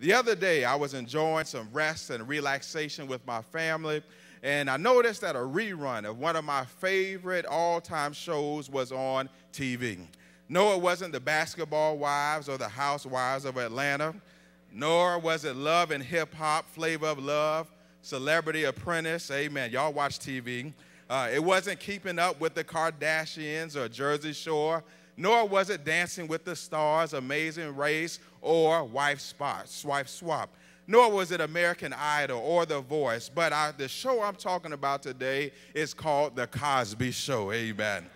The other day, I was enjoying some rest and relaxation with my family, and I noticed that a rerun of one of my favorite all-time shows was on TV. No, it wasn't the Basketball Wives or the Housewives of Atlanta, nor was it Love and Hip Hop, Flavor of Love, Celebrity Apprentice, amen, y'all watch TV. It wasn't Keeping Up with the Kardashians or Jersey Shore, nor was it Dancing with the Stars, Amazing Race, or Wife Swap. Nor was it American Idol or The Voice. But the show I'm talking about today is called The Cosby Show, amen.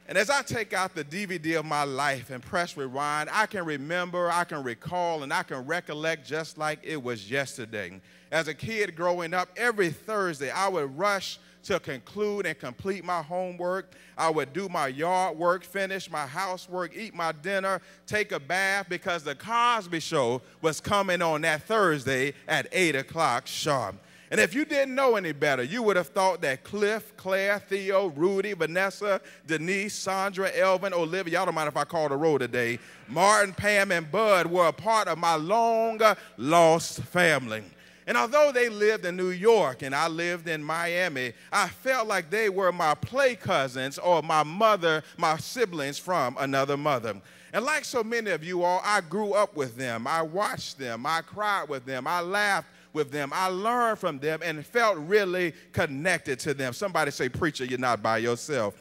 And as I take out the DVD of my life and press rewind, I can remember, I can recall, and I can recollect just like it was yesterday. As a kid growing up, every Thursday I would rush to conclude and complete my homework. I would do my yard work, finish my housework, eat my dinner, take a bath, because The Cosby Show was coming on that Thursday at 8 o'clock sharp. And if you didn't know any better, you would have thought that Cliff, Claire, Theo, Rudy, Vanessa, Denise, Sandra, Elvin, Olivia, y'all don't mind if I call the roll today, Martin, Pam, and Bud were a part of my long-lost family. And although they lived in New York and I lived in Miami, I felt like they were my play cousins or my siblings from another mother. And like so many of you all, I grew up with them. I watched them. I cried with them. I laughed with them. I learned from them and felt really connected to them. Somebody say, preacher, you're not by yourself.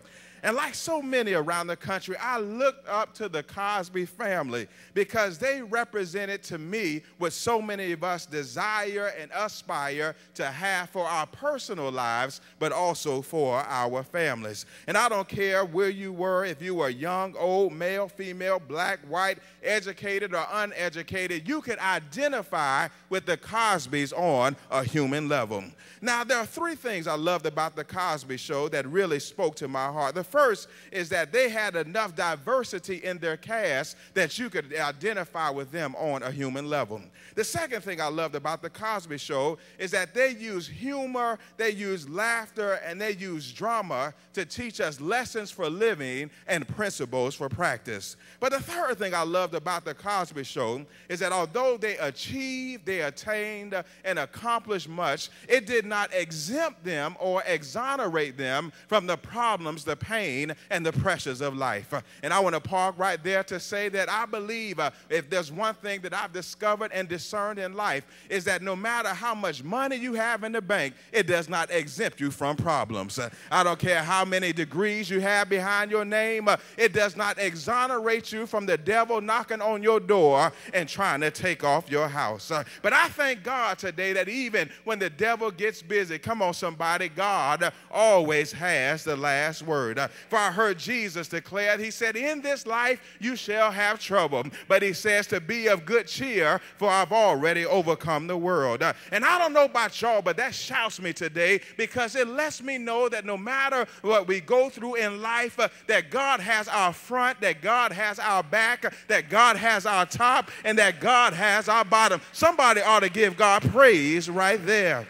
And like so many around the country, I looked up to the Cosby family because they represented to me what so many of us desire and aspire to have for our personal lives, but also for our families. And I don't care where you were, if you were young, old, male, female, black, white, educated or uneducated, you could identify with the Cosbys on a human level. Now, there are three things I loved about The Cosby Show that really spoke to my heart. The first is that they had enough diversity in their cast that you could identify with them on a human level. The second thing I loved about The Cosby Show is that they use humor, they use laughter, and they use drama to teach us lessons for living and principles for practice. But the third thing I loved about The Cosby Show is that although they achieved, they attained, and accomplished much, it did not exempt them or exonerate them from the problems, the pain, and the pressures of life. And I want to park right there to say that I believe if there's one thing that I've discovered and discerned in life is that no matter how much money you have in the bank, it does not exempt you from problems. I don't care how many degrees you have behind your name, it does not exonerate you from the devil knocking on your door and trying to take off your house. But I thank God today that even when the devil gets busy, come on somebody, God always has the last word. For I heard Jesus declare, he said, in this life you shall have trouble. But he says to be of good cheer, for I've already overcome the world. And I don't know about y'all, but that shouts me today because it lets me know that no matter what we go through in life, that God has our front, that God has our back, that God has our top, and that God has our bottom. Somebody ought to give God praise right there.